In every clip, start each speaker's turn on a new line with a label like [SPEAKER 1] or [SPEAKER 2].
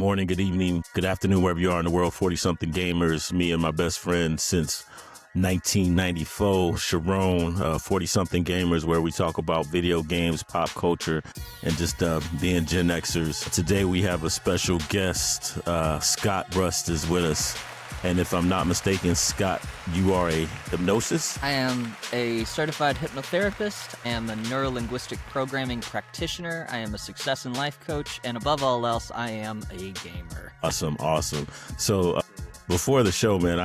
[SPEAKER 1] morning, good evening, good afternoon, wherever you are in the world, 40-something gamers, me and my best friend since 1994, Sharon, 40-something gamers, where we talk about video games, pop culture, and just being Gen Xers. Today we have a special guest. Scott Rust is with us. And if I'm not mistaken, Scott, you are a hypnosis?
[SPEAKER 2] I am a certified hypnotherapist. I am a neuro-linguistic programming practitioner. I am a success in life coach. And above all else, I am a gamer.
[SPEAKER 1] Awesome. So before the show, man,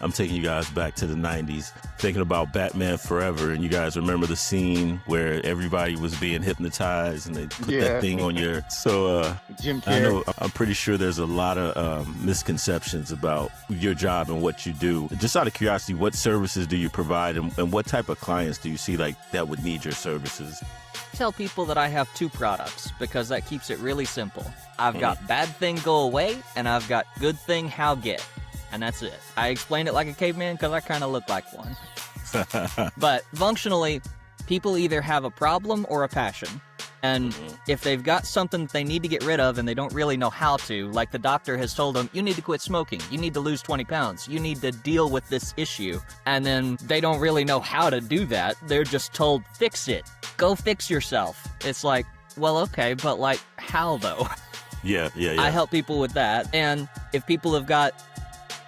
[SPEAKER 1] I'm taking you guys back to the 90s, thinking about Batman Forever, and you guys remember the scene where everybody was being hypnotized and they put that thing on your... So
[SPEAKER 3] Jim Carrey.
[SPEAKER 1] I'm pretty sure there's a lot of misconceptions about your job and what you do. Just out of curiosity, what services do you provide, and what type of clients do you see like that would need your services?
[SPEAKER 2] I tell people that I have two products because that keeps it really simple. I've got bad thing go away, and I've got good thing how get. And that's it. I explained it like a caveman because I kind of look like one. But functionally, people either have a problem or a passion. And if they've got something that they need to get rid of and they don't really know how to, like the doctor has told them, you need to quit smoking, you need to lose 20 pounds, you need to deal with this issue. And then they don't really know how to do that. They're just told, fix it. Go fix yourself. It's like, well, okay, but like, how though?
[SPEAKER 1] Yeah.
[SPEAKER 2] I help people with that. And if people have got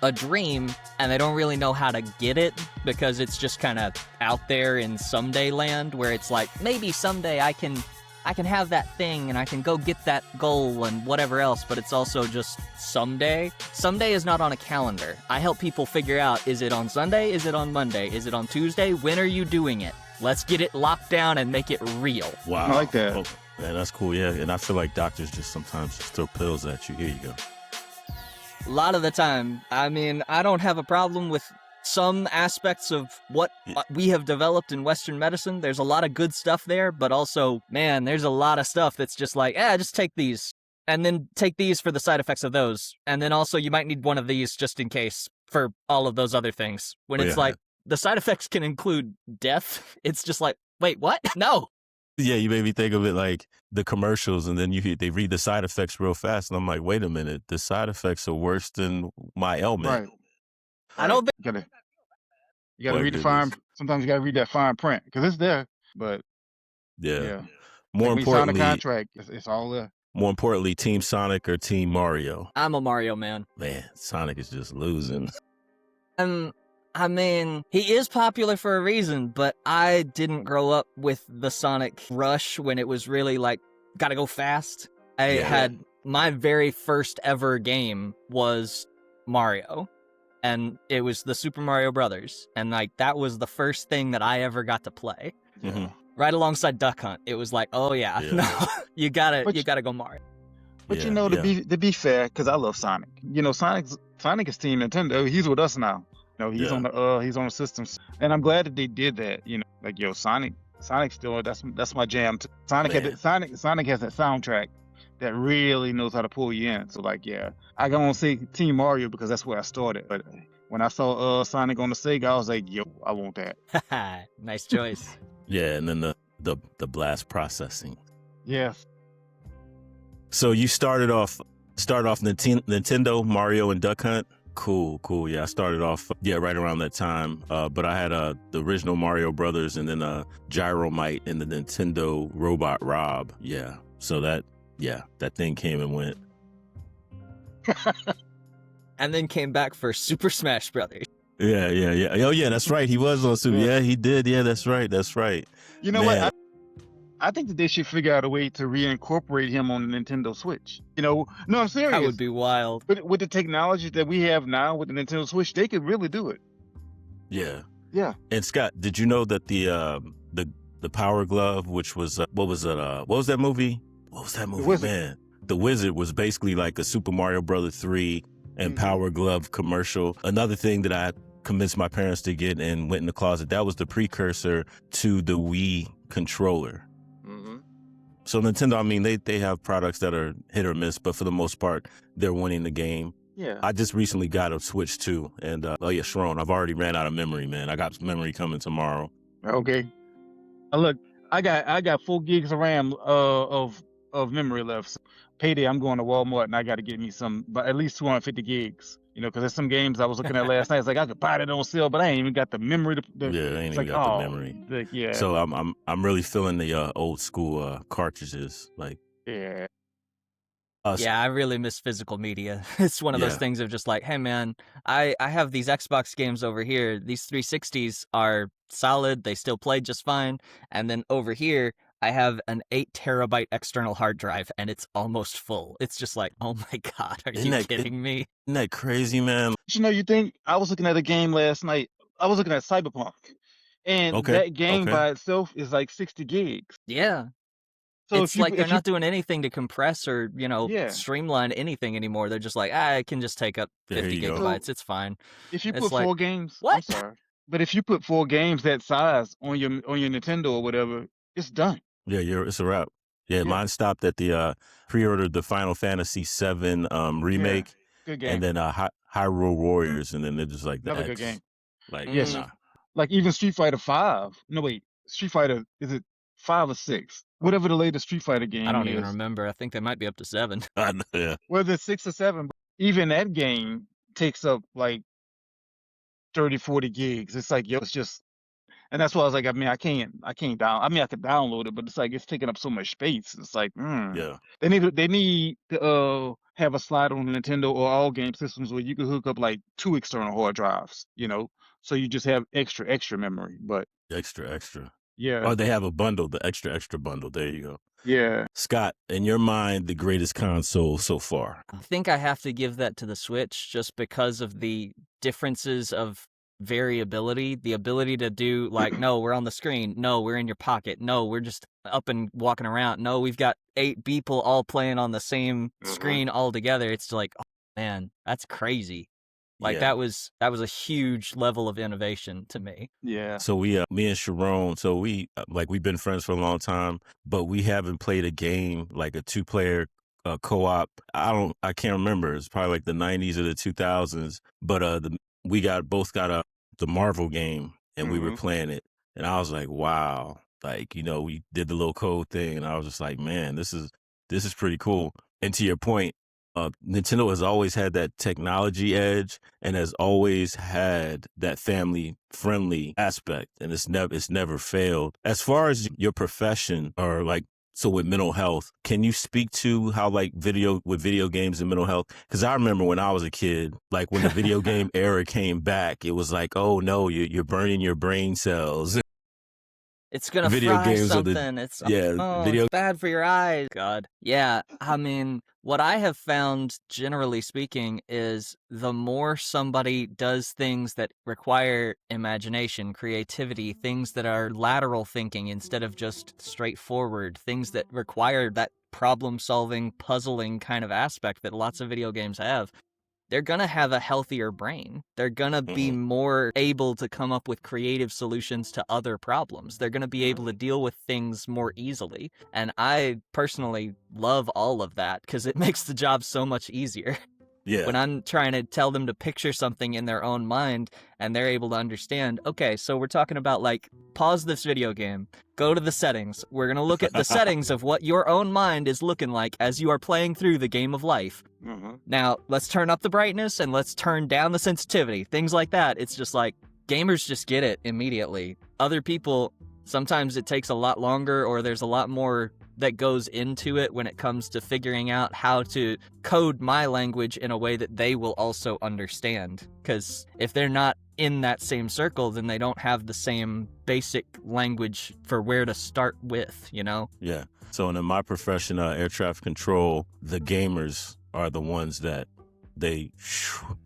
[SPEAKER 2] a dream and they don't really know how to get it because it's just kind of out there in someday land where it's like, maybe someday I can have that thing and I can go get that goal and whatever else, but it's also just someday. Someday is not on a calendar. I help people figure out, is it on Sunday? Is it on Monday? Is it on Tuesday? When are you doing it? Let's get it locked down and make it real.
[SPEAKER 1] Wow.
[SPEAKER 3] I like that.
[SPEAKER 1] Oh, man, that's cool, yeah. And I feel like doctors just sometimes just throw pills at you. Here you go.
[SPEAKER 2] A lot of the time. I mean, I don't have a problem with some aspects of what we have developed in Western medicine. There's a lot of good stuff there, but also, man, there's a lot of stuff that's just like, just take these, and then take these for the side effects of those. And then also you might need one of these just in case for all of those other things. When it's like, the side effects can include death. It's just like, wait, what? No.
[SPEAKER 1] Yeah, you made me think of it like the commercials, and then they read the side effects real fast, and I'm like, wait a minute, the side effects are worse than my ailment.
[SPEAKER 3] Right.
[SPEAKER 2] I don't think...
[SPEAKER 3] You gotta read the fine. Sometimes you gotta read that fine print because it's there. But
[SPEAKER 1] yeah.
[SPEAKER 3] More
[SPEAKER 1] More
[SPEAKER 3] importantly, sign a
[SPEAKER 1] importantly,
[SPEAKER 3] contract. It's all there.
[SPEAKER 1] more importantly, Team Sonic or Team Mario?
[SPEAKER 2] I'm a Mario man.
[SPEAKER 1] Man, Sonic is just losing.
[SPEAKER 2] I mean, he is popular for a reason, but I didn't grow up with the Sonic rush when it was really like, gotta go fast. I had my very first ever game was Mario, and it was the Super Mario Brothers, and like that was the first thing that I ever got to play.
[SPEAKER 1] Mm-hmm.
[SPEAKER 2] Right alongside Duck Hunt. It was like, no, you gotta go Mario.
[SPEAKER 3] But to be fair, because I love Sonic. You know, Sonic is Team Nintendo. He's with us now. You know, he's on the systems, and I'm glad that they did that. You know, like Sonic still that's my jam. Sonic has that soundtrack that really knows how to pull you in. So like, I don't want to say Team Mario because that's where I started. But when I saw Sonic on the Sega, I was like, I want that.
[SPEAKER 2] Nice choice.
[SPEAKER 1] Yeah, and then the blast processing.
[SPEAKER 3] Yeah.
[SPEAKER 1] So you started off Nintendo, Mario, and Duck Hunt. Cool. Yeah, I started off right around that time. But I had the original Mario Brothers and then Gyromite and the Nintendo Robot Rob. Yeah. So that thing came and went.
[SPEAKER 2] And then came back for Super Smash Brothers.
[SPEAKER 1] Yeah. Oh yeah, that's right. He was on Super. Yeah, he did. Yeah, that's right.
[SPEAKER 3] You know what? I think that they should figure out a way to reincorporate him on the Nintendo Switch. You know, no, I'm serious.
[SPEAKER 2] That would be wild.
[SPEAKER 3] But with the technology that we have now with the Nintendo Switch, they could really do it.
[SPEAKER 1] Yeah.
[SPEAKER 3] Yeah.
[SPEAKER 1] And Scott, did you know that the Power Glove, which was what was that movie? What was that movie, man? The Wizard was basically like a Super Mario Brother 3 and Power Glove commercial. Another thing that I convinced my parents to get and went in the closet, that was the precursor to the Wii controller. So Nintendo, I mean, they have products that are hit or miss, but for the most part, they're winning the game.
[SPEAKER 3] Yeah.
[SPEAKER 1] I just recently got a Switch too, and Sharon, I've already ran out of memory, man. I got memory coming tomorrow.
[SPEAKER 3] Okay. Look, I got 4 gigs of RAM of memory left. payday, I'm going to Walmart and I got to get me some, but at least 250 gigs. Because there's some games I was looking at last night. It's like I could buy that on sale, but I ain't even got the memory.
[SPEAKER 1] Yeah, I ain't
[SPEAKER 3] It's
[SPEAKER 1] even
[SPEAKER 3] like,
[SPEAKER 1] got the memory.
[SPEAKER 3] yeah,
[SPEAKER 1] So I'm really feeling the old school cartridges. Like,
[SPEAKER 3] yeah,
[SPEAKER 2] Yeah, I really miss physical media. It's one of those
[SPEAKER 1] yeah,
[SPEAKER 2] things of just like, hey man, I have these Xbox games over here. These 360s are solid. They still play just fine. And then over here, I have an 8 terabyte external hard drive and it's almost full. It's just like, oh my God, are you kidding me?
[SPEAKER 1] Isn't that crazy, man?
[SPEAKER 3] you think I was looking at a game last night. I was looking at Cyberpunk, and
[SPEAKER 1] Okay,
[SPEAKER 3] that game
[SPEAKER 1] okay.
[SPEAKER 3] by itself is like 60 gigs.
[SPEAKER 2] Yeah.
[SPEAKER 3] So
[SPEAKER 2] It's like they're
[SPEAKER 3] if you
[SPEAKER 2] not doing anything to compress or,
[SPEAKER 3] yeah,
[SPEAKER 2] streamline anything anymore. They're just like, it can just take up
[SPEAKER 1] There
[SPEAKER 2] 50
[SPEAKER 1] you go.
[SPEAKER 3] so
[SPEAKER 2] gigabytes. It's fine.
[SPEAKER 3] if you
[SPEAKER 2] It's
[SPEAKER 3] put
[SPEAKER 2] like,
[SPEAKER 3] 4 games, I'm
[SPEAKER 2] what?
[SPEAKER 3] sorry, but if you put 4 games that size on your Nintendo or whatever, it's done.
[SPEAKER 1] Yeah, it's a wrap. Yeah,
[SPEAKER 3] Yeah,
[SPEAKER 1] mine stopped at the pre-ordered the Final Fantasy VII
[SPEAKER 3] yeah,
[SPEAKER 1] remake,
[SPEAKER 3] good
[SPEAKER 1] and
[SPEAKER 3] game,
[SPEAKER 1] then Hyrule Warriors, and then they're just like the
[SPEAKER 3] another good game.
[SPEAKER 1] X. Like,
[SPEAKER 3] Yes,
[SPEAKER 2] Mm,
[SPEAKER 1] nah.
[SPEAKER 3] like even Street Fighter 5. No wait, Street Fighter, is it 5 or 6? Whatever the latest Street Fighter
[SPEAKER 2] I
[SPEAKER 3] game
[SPEAKER 2] don't even
[SPEAKER 3] is.
[SPEAKER 2] remember. I think they might be up to 7.
[SPEAKER 1] I know, yeah,
[SPEAKER 3] Whether it's 6 or 7, even that game takes up like 30, 40 gigs. It's like, yo, it's just, and that's why I was like, I can't I could download it, but it's like, it's taking up so much space. It's like,
[SPEAKER 1] yeah,
[SPEAKER 3] they need to, have a slide on Nintendo or all game systems where you can hook up like 2 external hard drives, so you just have extra memory. But
[SPEAKER 1] extra.
[SPEAKER 3] yeah,
[SPEAKER 1] Or they have a bundle, the extra bundle. There you go.
[SPEAKER 3] yeah,
[SPEAKER 1] Scott, in your mind, the greatest console so far?
[SPEAKER 2] I think I have to give that to the Switch just because of the differences of variability, the ability to do like, no, we're on the screen. No, we're in your pocket. No, we're just up and walking around. No, we've got 8 people all playing on the same screen all together. It's like, oh, man, that's crazy. Like
[SPEAKER 1] Yeah.
[SPEAKER 2] that was a huge level of innovation to me.
[SPEAKER 3] yeah.
[SPEAKER 1] So me and Sharon, so we've been friends for a long time, but we haven't played a game like a 2-player co-op. I can't remember. It's probably like the 90s or the 2000s. But we both got the Marvel game, and we were playing it, and I was like, wow, like we did the little code thing, and I was just like, man, this is pretty cool. And to your point, Nintendo has always had that technology edge and has always had that family friendly aspect, and it's never failed. As far as your profession or like, so with mental health, can you speak to how like video games and mental health? Because I remember when I was a kid, like when the video game era came back, it was like, oh no, you're burning your brain cells.
[SPEAKER 2] It's gonna
[SPEAKER 1] Video
[SPEAKER 2] fry
[SPEAKER 1] games are
[SPEAKER 2] something. It's
[SPEAKER 1] video.
[SPEAKER 2] it's bad for your eyes. God. Yeah. I mean, what I have found, generally speaking, is the more somebody does things that require imagination, creativity, things that are lateral thinking instead of just straightforward, things that require that problem-solving, puzzling kind of aspect that lots of video games have, they're going to have a healthier brain. They're going to be more able to come up with creative solutions to other problems. They're going to be able to deal with things more easily. And I personally love all of that because it makes the job so much easier.
[SPEAKER 1] Yeah.
[SPEAKER 2] When I'm trying to tell them to picture something in their own mind and they're able to understand, okay, so we're talking about like, pause this video game, go to the settings. We're going to look at the settings of what your own mind is looking like as you are playing through the game of life. Now, let's turn up the brightness and let's turn down the sensitivity, things like that. It's just like, gamers just get it immediately. Other people, sometimes it takes a lot longer or there's a lot more that goes into it when it comes to figuring out how to code my language in a way that they will also understand. Because if they're not in that same circle, then they don't have the same basic language for where to start with,
[SPEAKER 1] Yeah. So in my profession, air traffic control, the gamers are the ones that they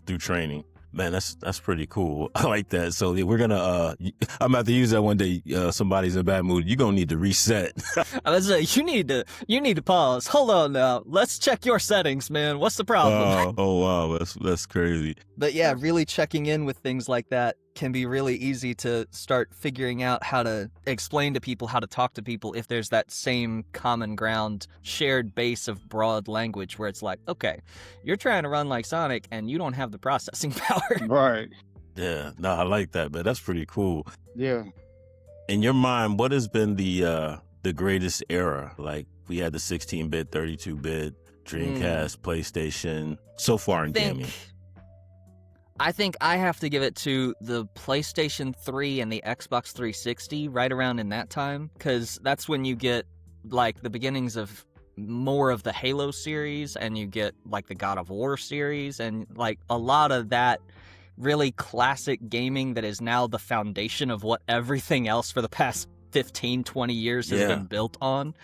[SPEAKER 1] do training. Man, that's pretty cool. I like that. So we're gonna I'm about to use that one day. Somebody's in a bad mood. You're gonna need to reset.
[SPEAKER 2] I was like, you need to pause. Hold on now. Let's check your settings, man. What's the problem?
[SPEAKER 1] Oh wow, that's crazy.
[SPEAKER 2] But yeah, really checking in with things like that can be really easy to start figuring out how to explain to people, how to talk to people if there's that same common ground, shared base of broad language where it's like, okay, you're trying to run like Sonic and you don't have the processing power.
[SPEAKER 3] Right.
[SPEAKER 1] Yeah, no, I like that, man. That's pretty cool.
[SPEAKER 3] Yeah.
[SPEAKER 1] In your mind, what has been the greatest era? Like we had the 16-bit, 32-bit, Dreamcast, PlayStation, so far in gaming?
[SPEAKER 2] I think I have to give it to the PlayStation 3 and the Xbox 360 right around in that time, because that's when you get, like, the beginnings of more of the Halo series, and you get, like, the God of War series, and, like, a lot of that really classic gaming that is now the foundation of what everything else for the past 15, 20 years has been built on.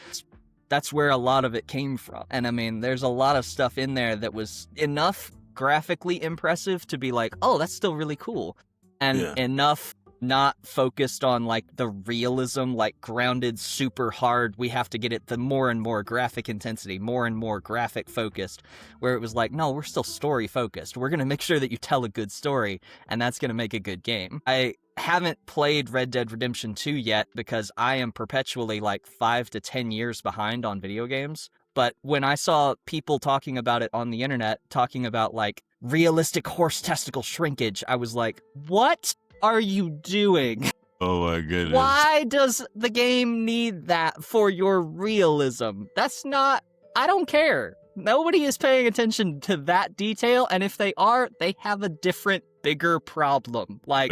[SPEAKER 2] That's where a lot of it came from. And I mean, there's a lot of stuff in there that was enough graphically impressive to be like, oh, that's still really cool. And enough not focused on like the realism, like grounded super hard, we have to get it the more and more graphic intensity, more and more graphic focused, where it was like, no, we're still story focused. We're going to make sure that you tell a good story, and that's going to make a good game. I haven't played Red Dead Redemption 2 yet because I am perpetually like 5 to 10 years behind on video games. But when I saw people talking about it on the internet, talking about like realistic horse testicle shrinkage, I was like, what are you doing?
[SPEAKER 1] Oh my goodness.
[SPEAKER 2] Why does the game need that for your realism? That's not, I don't care. Nobody is paying attention to that detail, and if they are, they have a different, bigger problem. Like,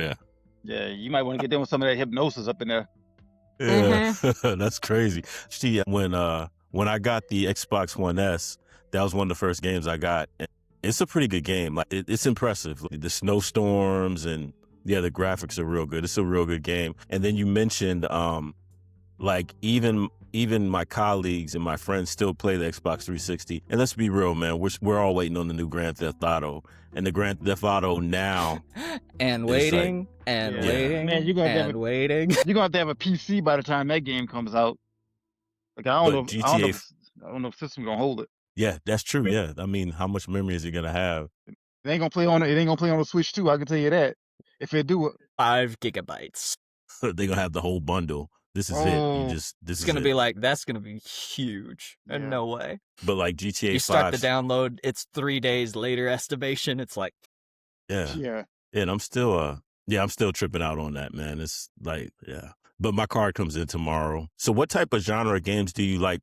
[SPEAKER 3] yeah, you might want to get them with some of that hypnosis up in there.
[SPEAKER 1] Yeah, that's crazy. See, when I got the Xbox One S, that was one of the first games I got. It's a pretty good game. Like it's impressive. Like, the snowstorms and the graphics are real good. It's a real good game. And then you mentioned, like even my colleagues and my friends still play the Xbox 360. And let's be real, man, we're all waiting on the new Grand Theft Auto. And the Grand Theft Auto now,
[SPEAKER 2] and waiting, like, and waiting,
[SPEAKER 3] man, you're gonna
[SPEAKER 2] waiting.
[SPEAKER 3] You're gonna have to have a PC by the time that game comes out. Like I don't know if system gonna hold it.
[SPEAKER 1] Yeah, that's true. Yeah, I mean, how much memory is it gonna have?
[SPEAKER 3] It ain't gonna play on the Switch 2. I can tell you that. If it do,
[SPEAKER 2] 5 gigabytes.
[SPEAKER 1] They're gonna have the whole bundle. This is it.
[SPEAKER 2] It's gonna be like, that's gonna be huge. And no way.
[SPEAKER 1] But like GTA 5,
[SPEAKER 2] you start the download, it's 3 days later estimation. It's like,
[SPEAKER 1] yeah. And I'm still tripping out on that, man. It's like, but my card comes in tomorrow. So what type of genre games do you like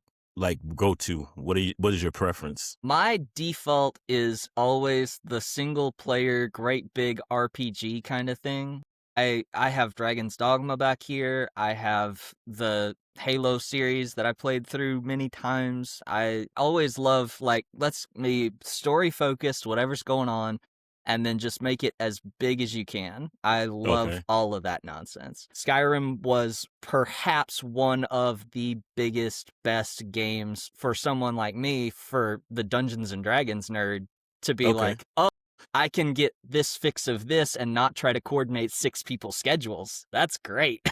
[SPEAKER 1] go to? What is your preference?
[SPEAKER 2] My default is always the single player, great big RPG kind of thing. I have Dragon's Dogma back here. I have the Halo series that I played through many times. I always love, like, let's be story focused, whatever's going on, and then just make it as big as you can. I love all of that nonsense. Skyrim was perhaps one of the biggest, best games for someone like me, for the Dungeons and Dragons nerd, to be like, oh, I can get this fix of this and not try to coordinate 6 people's schedules. That's great.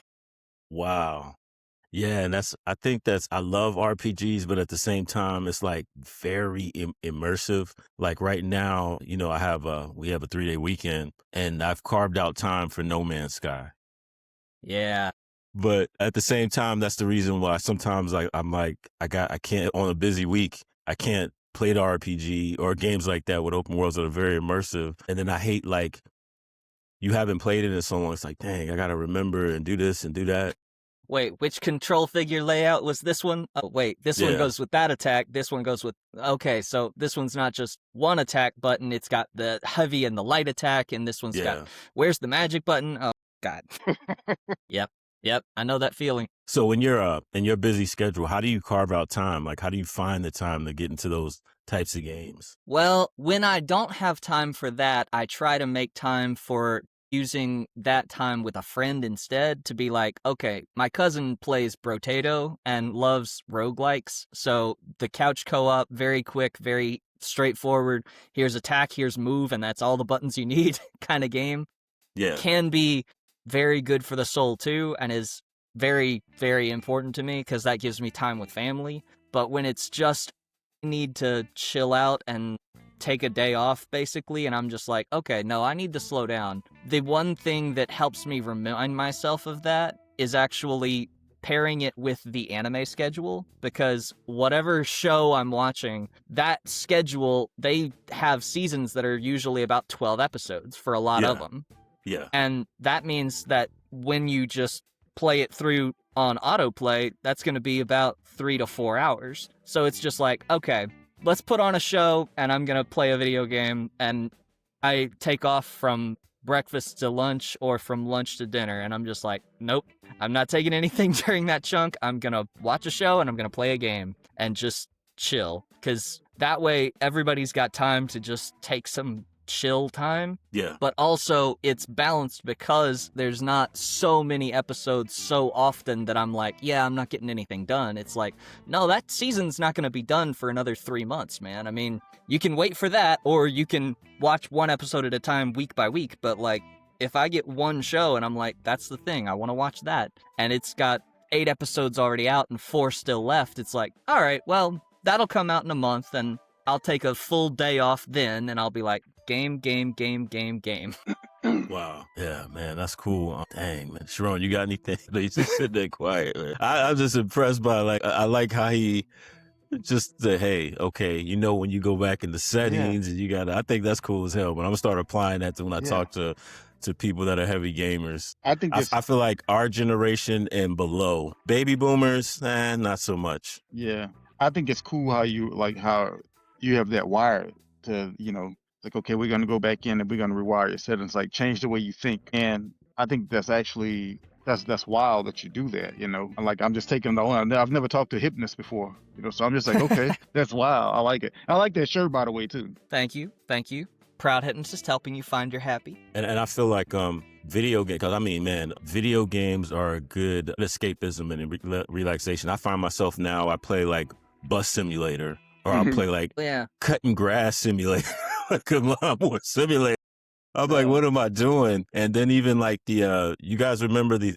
[SPEAKER 1] Wow. Yeah, and I love RPGs, but at the same time, it's like very immersive. Like right now, we have a 3-day weekend, and I've carved out time for No Man's Sky.
[SPEAKER 2] Yeah.
[SPEAKER 1] But at the same time, that's the reason why sometimes I'm like, I can't, on a busy week, I can't play the RPG or games like that with open worlds that are very immersive. And then I hate, like, you haven't played it in so long. It's like, dang, I got to remember and do this and do that.
[SPEAKER 2] Wait, which control figure layout was this one? Oh, wait, this one goes with that attack. This one goes with... Okay, so this one's not just one attack button. It's got the heavy and the light attack, and this one's got... Where's the magic button? Oh, God. Yep, I know that feeling.
[SPEAKER 1] So in your busy schedule, how do you carve out time? Like, how do you find the time to get into those types of games?
[SPEAKER 2] Well, when I don't have time for that, I try to make time for using that time with a friend instead, to be like, okay, my cousin plays Brotato and loves roguelikes, so the couch co-op, very quick, very straightforward, here's attack, here's move, and that's all the buttons you need kind of game. Can be very good for the soul too, and is very, very important to me because that gives me time with family. But when it's just need to chill out and take a day off, basically, and I'm just like, okay, no, I need to slow down. The one thing that helps me remind myself of that is actually pairing it with the anime schedule, because whatever show I'm watching, that schedule, they have seasons that are usually about 12 episodes for a lot of them.
[SPEAKER 1] Yeah.
[SPEAKER 2] And that means that when you just play it through on autoplay, that's going to be about 3 to 4 hours. So it's just like, okay, let's put on a show and I'm gonna play a video game, and I take off from breakfast to lunch or from lunch to dinner, and I'm just like, nope, I'm not taking anything during that chunk. I'm gonna watch a show and I'm gonna play a game and just chill, because that way everybody's got time to just take some chill time.
[SPEAKER 1] Yeah.
[SPEAKER 2] But also it's balanced because there's not so many episodes so often that I'm like, yeah, I'm not getting anything done. It's like, no, that season's not going to be done for another 3 months, man. I mean, you can wait for that, or you can watch one episode at a time week by week. But like, if I get one show and I'm like, that's the thing, I want to watch that, and it's got 8 episodes already out and 4 still left, it's like, all right, well, that'll come out in a month, and I'll take a full day off then, and I'll be like, game.
[SPEAKER 1] Wow. Yeah, man, that's cool. Dang, man. Sharon, you got anything? You just sit there quiet, man. I'm just impressed by, like, I like how he just said, hey, okay, you know, when you go back in the settings and you gotta, I think that's cool as hell. But I'm gonna start applying that to when I talk to people that are heavy gamers. I feel like our generation and below, baby boomers, not so much.
[SPEAKER 3] Yeah. I think it's cool how you have that wire to, like, okay, we're going to go back in and we're going to rewire your settings, like change the way you think. And I think that's actually, that's wild that you do that, Like, I'm just taking the on. I've never talked to a hypnotist before, so I'm just like, okay, that's wild. I like it. I like that shirt, by the way, too.
[SPEAKER 2] Thank you. Proud hypnotist, helping you find your happy.
[SPEAKER 1] And I feel like video game, because I mean, man, video games are a good escapism and relaxation. I find myself now, I play like Bus Simulator, or I'll play like Cutting Grass Simulator, like a lawnmower simulator. I'm like, what am I doing? And then even like you guys remember the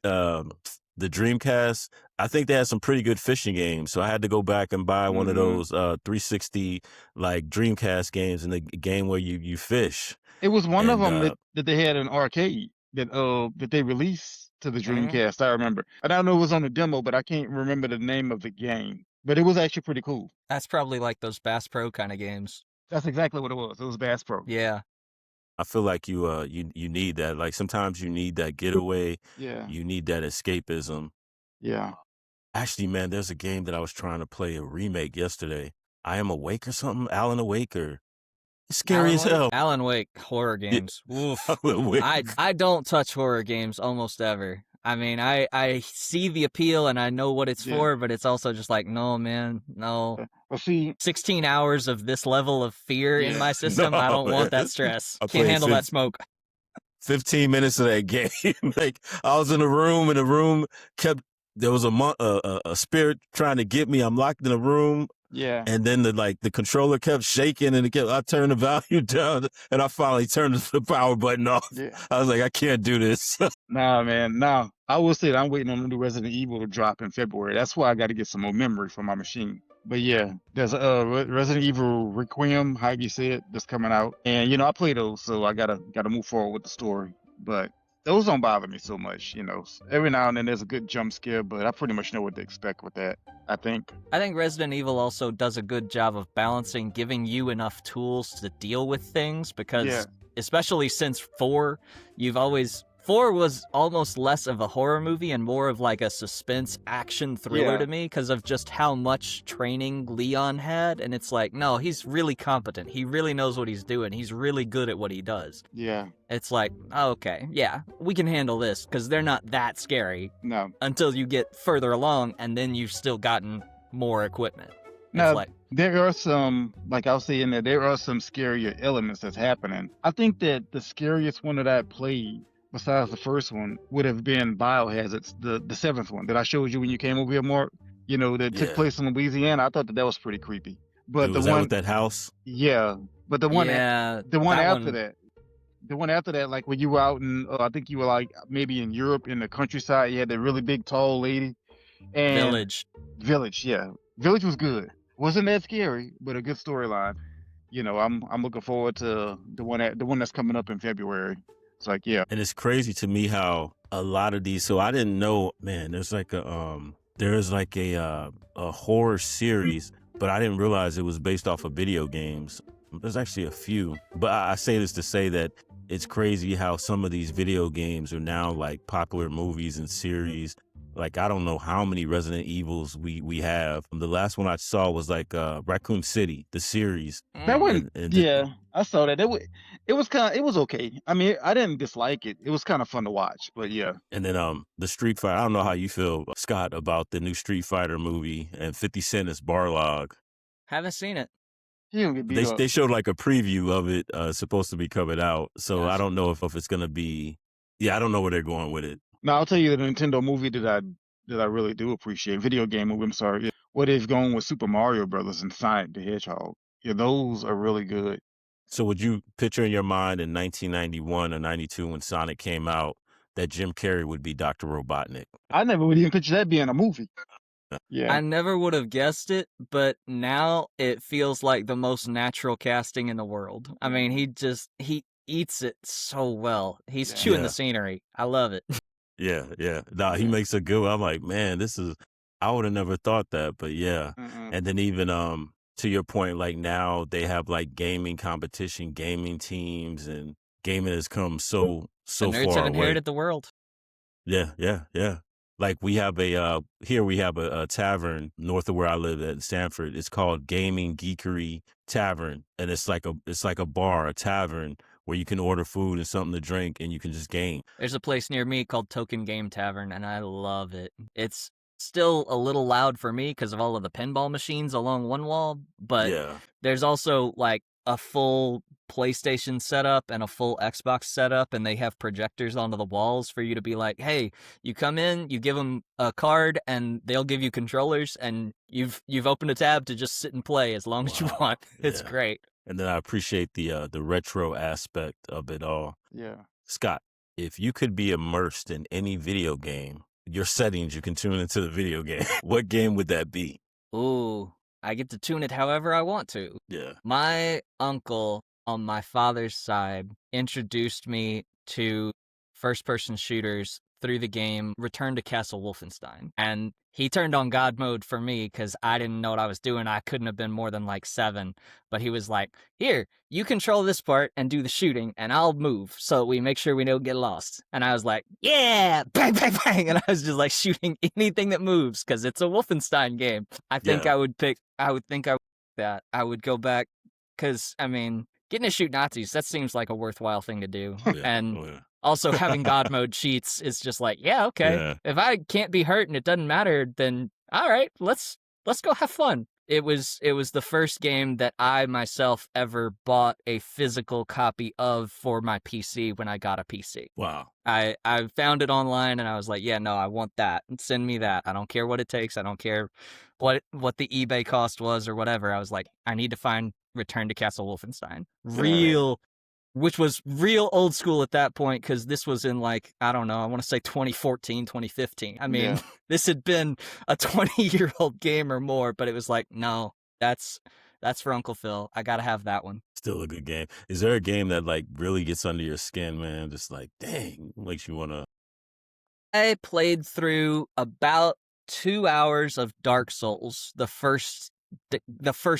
[SPEAKER 1] Dreamcast? I think they had some pretty good fishing games. So I had to go back and buy one of those 360 like Dreamcast games, in the game where you fish.
[SPEAKER 3] It was one of them that they had an arcade that they released to the Dreamcast. I remember. And I know it was on the demo, but I can't remember the name of the game. But it was actually pretty cool.
[SPEAKER 2] That's probably like those Bass Pro kind of games.
[SPEAKER 3] That's exactly what it was. It was Bass Pro.
[SPEAKER 2] Yeah.
[SPEAKER 1] I feel like you need that. Like, sometimes you need that getaway.
[SPEAKER 3] Yeah.
[SPEAKER 1] You need that escapism.
[SPEAKER 3] Yeah.
[SPEAKER 1] Actually, man, there's a game that I was trying to play a remake yesterday. I Am Awake or something? Alan Awake, or it's scary as hell.
[SPEAKER 2] Alan Wake horror games. Oof. I don't touch horror games almost ever. I mean, I see the appeal and I know what it's for, but it's also just like, no, man, no.
[SPEAKER 3] Well, see,
[SPEAKER 2] 16 hours of this level of fear in my system, I don't want that stress. Can't handle that smoke.
[SPEAKER 1] 15 minutes of that game. Like, I was in a room, and the room there was a spirit trying to get me. I'm locked in a room.
[SPEAKER 3] Yeah.
[SPEAKER 1] And then the controller kept shaking, and I turned the volume down, and I finally turned the power button off. Yeah. I was like, I can't do this.
[SPEAKER 3] Nah, man. Nah. I will say that I'm waiting on the new Resident Evil to drop in February. That's why I got to get some more memory for my machine. But yeah, there's Resident Evil Requiem, how you say it, that's coming out. And I play those, so I gotta move forward with the story. But those don't bother me so much, Every now and then there's a good jump scare, but I pretty much know what to expect with that, I think.
[SPEAKER 2] I think Resident Evil also does a good job of balancing, giving you enough tools to deal with things, because especially since 4, 4 was almost less of a horror movie and more of like a suspense action thriller to me, because of just how much training Leon had. And it's like, no, he's really competent. He really knows what he's doing. He's really good at what he does.
[SPEAKER 3] Yeah.
[SPEAKER 2] It's like, okay, yeah, we can handle this, because they're not that scary.
[SPEAKER 3] No.
[SPEAKER 2] Until you get further along, and then you've still gotten more equipment.
[SPEAKER 3] Now, there are some, like I'll say in there are some scarier elements that's happening. I think that the scariest one that I played, besides the first one, would have been Biohazard's, the 7th one that I showed you when you came over here, Mark, that took place in Louisiana. I thought that was pretty creepy. But
[SPEAKER 1] was that with that house?
[SPEAKER 3] Yeah. But the one after that, like when you were out in, I think you were like maybe in Europe in the countryside, you had that really big, tall lady. And Village, yeah. Village was good. Wasn't that scary, but a good storyline. I'm looking forward to the one that's coming up in February. It's like, yeah.
[SPEAKER 1] And it's crazy to me how a lot of these, so I didn't know, man, there's like a horror series, but I didn't realize it was based off of video games. There's actually a few, but I say this to say that it's crazy how some of these video games are now like popular movies and series. Like, I don't know how many Resident Evils we have. The last one I saw was like Raccoon City, the series.
[SPEAKER 3] That wasn't.
[SPEAKER 1] And
[SPEAKER 3] Yeah, I saw that. It was okay. I mean, I didn't dislike it. It was kind of fun to watch. But yeah.
[SPEAKER 1] And then the Street Fighter. I don't know how you feel, Scott, about the new Street Fighter movie and 50 Cent as Barlog.
[SPEAKER 2] Haven't seen it.
[SPEAKER 3] He don't get beat up.
[SPEAKER 1] They showed like a preview of it supposed to be coming out. So
[SPEAKER 2] Gotcha.
[SPEAKER 1] I don't know if it's gonna be. Yeah, I don't know where they're going with it.
[SPEAKER 3] Now I'll tell you the Nintendo movie that I really do appreciate. Video game movie. I'm sorry. Where they've gone with Super Mario Brothers and Sonic the Hedgehog. Yeah, those are really good.
[SPEAKER 1] So would you picture in your mind in 1991 or 92 when Sonic came out that Jim Carrey would be Dr. Robotnik?
[SPEAKER 3] I never would even picture that being a movie. Yeah.
[SPEAKER 2] I never would have guessed it, but now it feels like the most natural casting in the world. I mean, he eats it so well. He's chewing the scenery. I love it.
[SPEAKER 1] Yeah. Nah, he makes a good one. I'm like, man, I would have never thought that, but yeah. And then even to your point, like now they have like gaming competition, gaming teams, and gaming has come so
[SPEAKER 2] The nerds
[SPEAKER 1] far
[SPEAKER 2] have
[SPEAKER 1] away.
[SPEAKER 2] inherited the world.
[SPEAKER 1] Yeah. Like we have a tavern north of where I live at Stanford. It's called Gaming Geekery Tavern, and it's like a bar, a tavern where you can order food and something to drink, and you can just game.
[SPEAKER 2] There's a place near me called Token Game Tavern, and I love it. It's still a little loud for me because of all of the pinball machines along one wall, but there's also like a full PlayStation setup and a full Xbox setup, and they have projectors onto the walls for you to be like, hey, you come in, you give them a card, and they'll give you controllers, and you've opened a tab to just sit and play as long as you want. It's great.
[SPEAKER 1] And then I appreciate the retro aspect of it all.
[SPEAKER 3] Yeah.
[SPEAKER 1] Scott, if you could be immersed in any video game, your settings, you can tune into the video game. What game would that be?
[SPEAKER 2] Ooh, I get to tune it however I want to.
[SPEAKER 1] Yeah.
[SPEAKER 2] My uncle on my father's side introduced me to first-person shooters through the game Return to Castle Wolfenstein. And he turned on God mode for me because I didn't know what I was doing. I couldn't have been more than like 7. But he was like, here, you control this part and do the shooting, and I'll move so we make sure we don't get lost. And I was like, yeah, bang, bang, bang. And I was just like shooting anything that moves because it's a Wolfenstein game. I think I would pick that. I would go back because, I mean, getting to shoot Nazis, that seems like a worthwhile thing to do. And also having God mode cheats is just like, okay. Yeah. If I can't be hurt and it doesn't matter, then all right, let's go have fun. It was the first game that I myself ever bought a physical copy of for my PC when I got a PC.
[SPEAKER 1] Wow.
[SPEAKER 2] I found it online and I was like, yeah, no, I want that. Send me that. I don't care what it takes. I don't care what the eBay cost was or whatever. I was like, I need to find Return to Castle Wolfenstein. Which was real old school at that point, because this was in like, I don't know, I want to say 2014, 2015. I mean, this had been a 20-year-old game or more, but it was like, no, that's for Uncle Phil. I got to have that one.
[SPEAKER 1] Still a good game. Is there a game that like really gets under your skin, man? Just like, dang, makes you want to...
[SPEAKER 2] I played through about 2 hours of Dark Souls, the first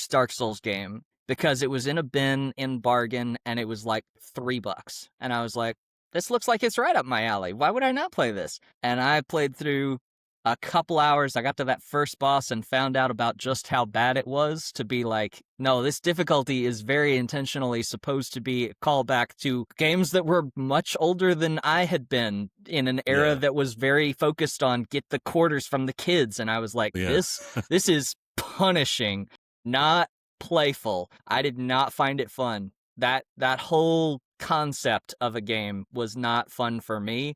[SPEAKER 2] Dark Souls game, because it was in a bin in bargain and it was like $3. And I was like, this looks like it's right up my alley. Why would I not play this? And I played through a couple hours. I got to that first boss and found out about just how bad it was, to be like, no, this difficulty is very intentionally supposed to be a callback to games that were much older than I had been, in an era that was very focused on get the quarters from the kids. And I was like, this is punishing, not playful. I did not find it fun. That whole concept of a game was not fun for me.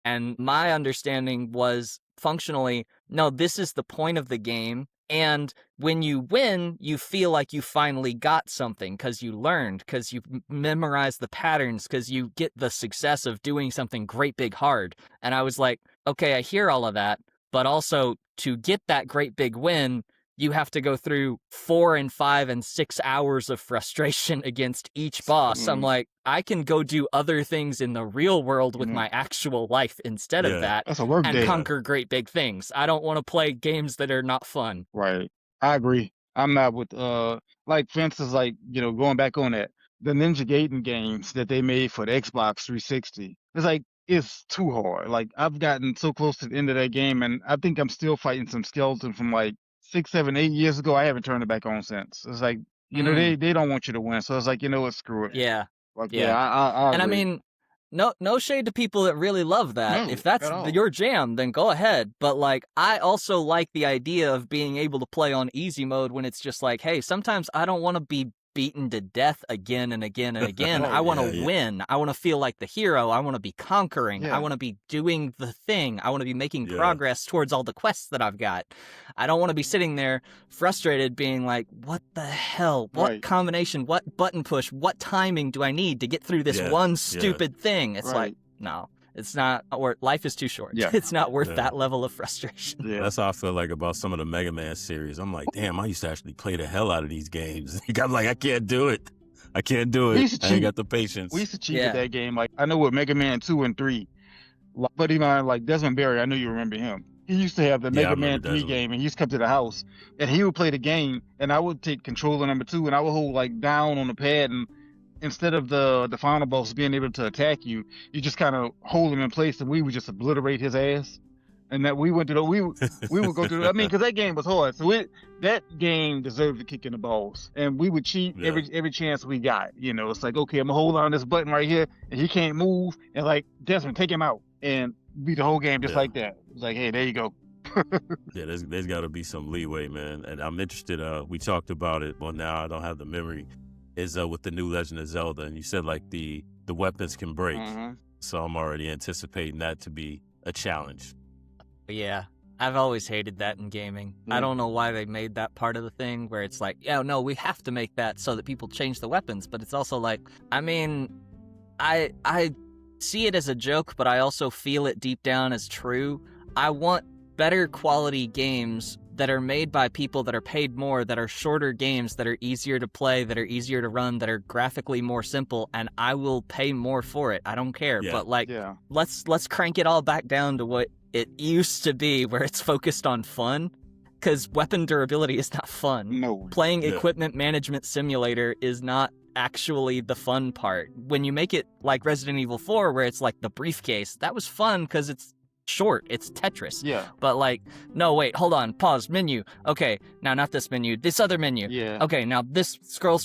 [SPEAKER 2] And my understanding was functionally, no, this is the point of the game. And when you win, you feel like you finally got something because you learned, because you memorized the patterns, because you get the success of doing something great big hard. And I was like, okay, I hear all of that, but also to get that great big win, you have to go through 4 and 5 and 6 hours of frustration against each boss. I'm like, I can go do other things in the real world with my actual life instead of that.
[SPEAKER 3] That's a work
[SPEAKER 2] and
[SPEAKER 3] day.
[SPEAKER 2] Conquer great big things. I don't want to play games that are not fun.
[SPEAKER 3] Right. I agree. I'm not with, like, for instance, like, going back on that, the Ninja Gaiden games that they made for the Xbox 360. It's like, it's too hard. Like I've gotten so close to the end of that game, and I think I'm still fighting some skeleton from like 6, 7, 8 years ago. I haven't turned it back on since. It's like,
[SPEAKER 2] Mm,
[SPEAKER 3] they don't want you to win, so it's like, what, screw it.
[SPEAKER 2] yeah,
[SPEAKER 3] Like, yeah,
[SPEAKER 2] yeah.
[SPEAKER 3] I
[SPEAKER 2] And I
[SPEAKER 3] agree.
[SPEAKER 2] mean, no shade to people that really love that.
[SPEAKER 3] No,
[SPEAKER 2] If that's
[SPEAKER 3] at all.
[SPEAKER 2] your jam, then go ahead. But like, I also like the idea of being able to play on easy mode when it's just like, hey, sometimes I don't want to be beaten to death again and again and again. I
[SPEAKER 3] Right.
[SPEAKER 2] want to
[SPEAKER 1] Yeah, yeah,
[SPEAKER 2] win. I want to feel like the hero. I want to be conquering. I
[SPEAKER 3] Yeah.
[SPEAKER 2] want to be doing the thing. I want to be making
[SPEAKER 1] yeah,
[SPEAKER 2] progress towards all the quests that I've got. I don't want to be sitting there frustrated being like, what the hell? What
[SPEAKER 3] Right.
[SPEAKER 2] combination? What button push? What timing do I need to get through this
[SPEAKER 1] yeah,
[SPEAKER 2] one
[SPEAKER 1] yeah,
[SPEAKER 2] stupid thing? It's like,
[SPEAKER 3] Right.
[SPEAKER 2] no, it's not worth. Life is too short.
[SPEAKER 3] Yeah.
[SPEAKER 2] It's not worth
[SPEAKER 1] yeah.
[SPEAKER 2] that level of frustration.
[SPEAKER 3] Yeah.
[SPEAKER 1] That's how I feel like about some of the Mega Man series. I'm like, damn, I used to actually play the hell out of these games. I'm like, I can't do it. I can't do
[SPEAKER 3] We
[SPEAKER 1] it.
[SPEAKER 3] used to
[SPEAKER 1] I ain't
[SPEAKER 3] cheat.
[SPEAKER 1] got the patience.
[SPEAKER 3] We used to cheat
[SPEAKER 2] Yeah.
[SPEAKER 3] with that game. Like I know with Mega Man 2 and 3, buddy of mine, like Desmond Barry, I know you remember him. He used to have the
[SPEAKER 1] Yeah, I
[SPEAKER 3] Mega Man
[SPEAKER 1] remember
[SPEAKER 3] 3
[SPEAKER 1] Desmond.
[SPEAKER 3] game, and he used to come to the house, and he would play the game, and I would take controller number 2, and I would hold like down on the pad, and instead of the final boss being able to attack you, you just kind of hold him in place, and we would just obliterate his ass. And that we went through, we would go through. I mean, because that game was hard, so that game deserved to kick in the balls, and we would cheat
[SPEAKER 1] Yeah.
[SPEAKER 3] every chance we got. It's like, okay, I'm gonna hold on this button right here, and he can't move, and like Desmond, take him out, and beat the whole game just
[SPEAKER 1] Yeah.
[SPEAKER 3] like that. It's like, hey, there you go.
[SPEAKER 1] Yeah, there's got to be some leeway, man. And I'm interested. We talked about it. Well, now I don't have the memory. Is with the new Legend of Zelda, and you said like the weapons can break.
[SPEAKER 3] Mhm.
[SPEAKER 1] So I'm already anticipating that to be a challenge.
[SPEAKER 2] Yeah, I've always hated that in gaming. I
[SPEAKER 3] Yeah.
[SPEAKER 2] don't know why they made that part of the thing where it's like, yeah, no, we have to make that so that people change the weapons. But it's also like, I mean, I see it as a joke, but I also feel it deep down as true. I want better quality games that are made by people that are paid more, that are shorter games, that are easier to play, that are easier to run, that are graphically more simple, and I will pay more for it. I don't care.
[SPEAKER 1] Yeah.
[SPEAKER 2] But like,
[SPEAKER 3] Yeah.
[SPEAKER 2] let's crank it all back down to what it used to be, where it's focused on fun, because weapon durability is not fun.
[SPEAKER 3] No.
[SPEAKER 2] Playing
[SPEAKER 1] Yeah.
[SPEAKER 2] Equipment Management Simulator is not actually the fun part. When you make it like Resident Evil 4, where it's like the briefcase, that was fun because it's short, it's Tetris.
[SPEAKER 3] Yeah.
[SPEAKER 2] But like, no, wait, hold on, pause, menu. Okay, now not this menu, this other menu.
[SPEAKER 3] Yeah.
[SPEAKER 2] Okay, now this scroll.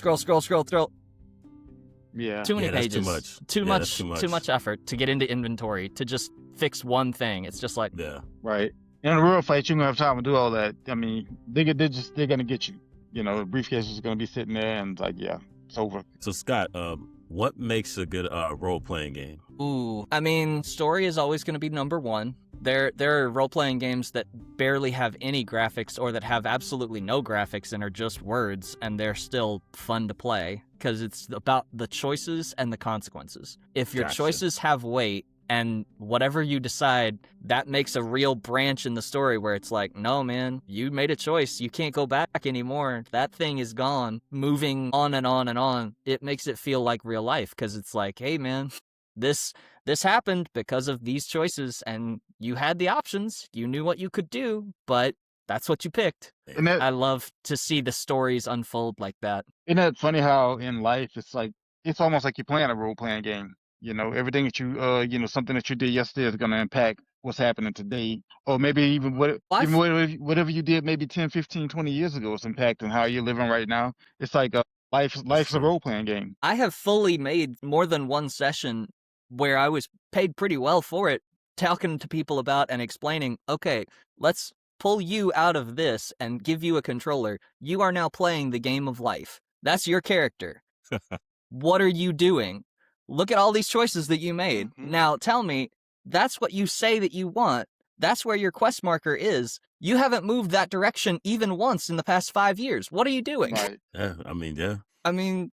[SPEAKER 3] Yeah.
[SPEAKER 2] Too many
[SPEAKER 1] Yeah, that's
[SPEAKER 2] pages.
[SPEAKER 1] too much.
[SPEAKER 2] Too
[SPEAKER 1] Yeah,
[SPEAKER 2] much.
[SPEAKER 1] that's too much.
[SPEAKER 2] Too much effort to get into inventory to just fix one thing. It's just like,
[SPEAKER 1] Yeah.
[SPEAKER 3] Right. In a real fight, you're gonna have time to do all that. I mean, they're gonna get you. The briefcase is gonna be sitting there, and like, yeah, it's over.
[SPEAKER 1] So Scott, what makes a good role playing game?
[SPEAKER 2] ooh. I mean, story is always going to be number one. There are role-playing games that barely have any graphics or that have absolutely no graphics and are just words, and they're still fun to play because it's about the choices and the consequences. If your
[SPEAKER 1] Gotcha.
[SPEAKER 2] choices have weight and whatever you decide, that makes a real branch in the story where it's like, no, man, you made a choice. You can't go back anymore. That thing is gone. Moving on and on and on. It makes it feel like real life because it's like, hey, man, this happened because of these choices, and you had the options. You knew what you could do, but that's what you picked.
[SPEAKER 3] And that,
[SPEAKER 2] I love to see the stories unfold like that.
[SPEAKER 3] isn't that funny how in life it's almost like you're playing a role playing game. Everything that something that you did yesterday is gonna impact what's happening today, or maybe even whatever you did maybe 10, 15, 20 years ago is impacting how you're living right now. It's like life's a
[SPEAKER 1] true.
[SPEAKER 3] role playing game.
[SPEAKER 2] I have fully made more than one session where I was paid pretty well for it, talking to people about and explaining, okay, let's pull you out of this and give you a controller. You are now playing the game of life. That's your character. What are you doing? Look at all these choices that you made.
[SPEAKER 3] Mhm.
[SPEAKER 2] Now tell me, that's what you say that you want. That's where your quest marker is. You haven't moved that direction even once in the past 5 years. What are you doing?
[SPEAKER 3] Right.
[SPEAKER 1] Yeah, I mean,
[SPEAKER 2] I mean,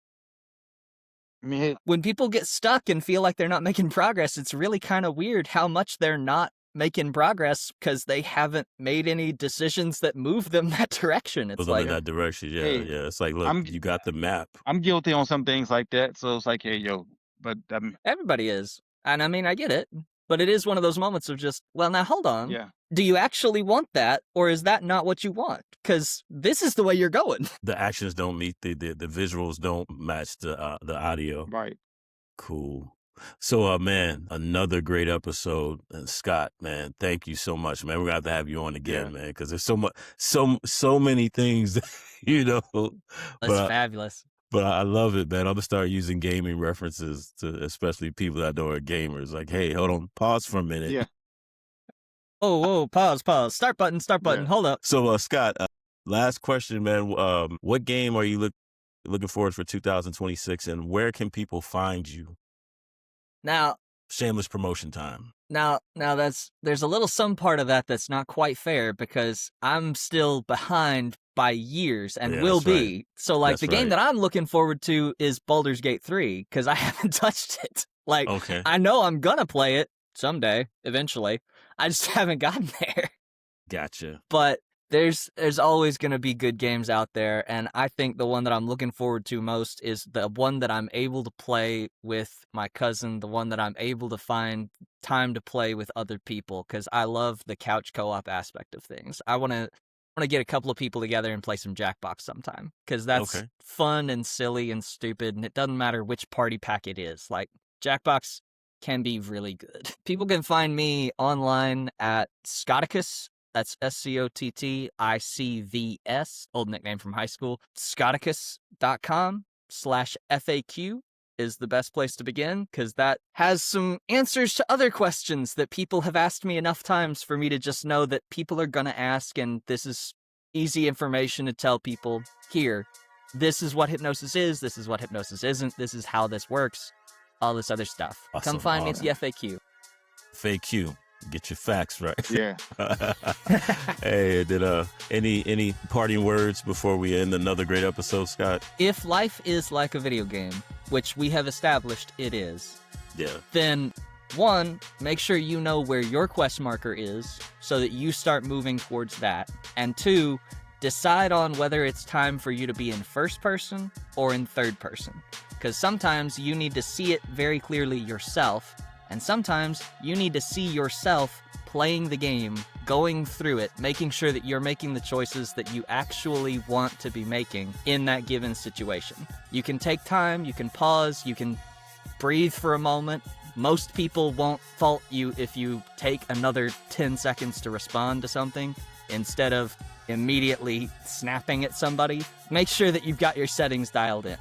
[SPEAKER 3] I mean,
[SPEAKER 2] when people get stuck and feel like they're not making progress, it's really kind of weird how much they're not making progress because they haven't made any decisions that move them that direction. It's
[SPEAKER 1] was
[SPEAKER 2] like,
[SPEAKER 1] in that direction. Yeah,
[SPEAKER 3] Hey,
[SPEAKER 1] yeah. It's like, look,
[SPEAKER 3] I'm
[SPEAKER 1] you got the map.
[SPEAKER 3] I'm guilty on some things like that, so it's like, hey, yo, but
[SPEAKER 2] everybody is. And I mean, I get it. But it is one of those moments of just, well, now hold on.
[SPEAKER 3] yeah,
[SPEAKER 2] Do you actually want that, or is that not what you want? Because this is the way you're going.
[SPEAKER 1] The actions don't meet the visuals don't match the audio.
[SPEAKER 3] right.
[SPEAKER 1] Cool. Man, another great episode. And Scott, man, thank you so much, man. We're gonna have to have you on again, man, because there's so many things, that,
[SPEAKER 2] That's
[SPEAKER 1] But
[SPEAKER 2] fabulous.
[SPEAKER 1] but I love it, man. I'm gonna start using gaming references to especially people that I know are gamers. Like, hey, hold on, pause for a minute.
[SPEAKER 3] Yeah.
[SPEAKER 2] Whoa, pause. Start button.
[SPEAKER 3] Yeah.
[SPEAKER 2] Hold up.
[SPEAKER 1] So, Scott, last question, man. What game are you looking forward for 2026, and where can people find you?
[SPEAKER 2] Now,
[SPEAKER 1] Shameless promotion time.
[SPEAKER 2] Now there's a little some part of that that's not quite fair because I'm still behind by years and
[SPEAKER 1] Yeah,
[SPEAKER 2] will
[SPEAKER 1] that's
[SPEAKER 2] be.
[SPEAKER 1] right.
[SPEAKER 2] So like
[SPEAKER 1] That's
[SPEAKER 2] the game
[SPEAKER 1] right.
[SPEAKER 2] that I'm looking forward to is Baldur's Gate 3 because I haven't touched it. Like
[SPEAKER 1] Okay.
[SPEAKER 2] I know I'm gonna play it someday, eventually. I just haven't gotten there.
[SPEAKER 1] Gotcha.
[SPEAKER 2] But there's always going to be good games out there, and I think the one that I'm looking forward to most is the one that I'm able to play with my cousin, the one that I'm able to find time to play with other people, because I love the couch co-op aspect of things. I want to get a couple of people together and play some Jackbox sometime, because that's
[SPEAKER 1] Okay.
[SPEAKER 2] fun and silly and stupid, and it doesn't matter which party pack it is. Like, Jackbox can be really good. People can find me online at Scotticus. That's SCOTTICVS, old nickname from high school. Scotticus.com/FAQ is the best place to begin, because that has some answers to other questions that people have asked me enough times for me to just know that people are going to ask, and this is easy information to tell people, here, this is what hypnosis is, this is what hypnosis isn't, this is how this works, all this other stuff.
[SPEAKER 1] Awesome,
[SPEAKER 2] Come find me at
[SPEAKER 1] awesome.
[SPEAKER 2] the FAQ.
[SPEAKER 1] FAQ. Get your facts right.
[SPEAKER 3] Yeah.
[SPEAKER 1] Hey, did any parting words before we end another great episode, Scott?
[SPEAKER 2] If life is like a video game, which we have established it is,
[SPEAKER 1] Yeah.
[SPEAKER 2] then 1, make sure you know where your quest marker is so that you start moving towards that. And 2, decide on whether it's time for you to be in first person or in third person. Because sometimes you need to see it very clearly yourself, and sometimes you need to see yourself playing the game, going through it, making sure that you're making the choices that you actually want to be making in that given situation. You can take time, you can pause, you can breathe for a moment. Most people won't fault you if you take another 10 seconds to respond to something instead of immediately snapping at somebody. Make sure that you've got your settings dialed in,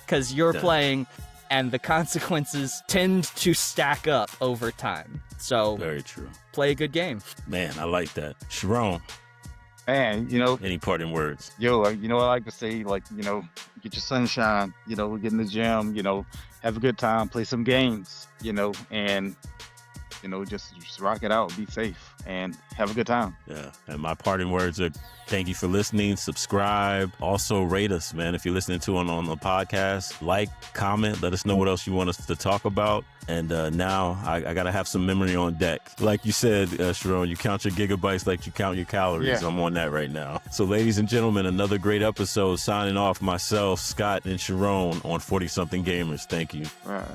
[SPEAKER 2] because you're playing and the consequences tend to stack up over time. So
[SPEAKER 1] Very true.
[SPEAKER 2] Play a good game.
[SPEAKER 1] Man, I like that. Sharon,
[SPEAKER 3] Man,
[SPEAKER 1] any parting words?
[SPEAKER 3] I like to say, like, get your sunshine, get in the gym, have a good time, play some games, and, just rock it out, be safe, and have a good time.
[SPEAKER 1] Yeah. And my parting words are thank you for listening. Subscribe. Also rate us, man. If you're listening to it on the podcast, like, comment, let us know what else you want us to talk about. And now I got to have some memory on deck. Like you said, Sharon, you count your gigabytes like you count your calories.
[SPEAKER 3] Yeah.
[SPEAKER 1] I'm on that right now. So ladies and gentlemen, another great episode. Signing off, myself, Scott, and Sharon on 40 Something Gamers. Thank you.
[SPEAKER 3] All right.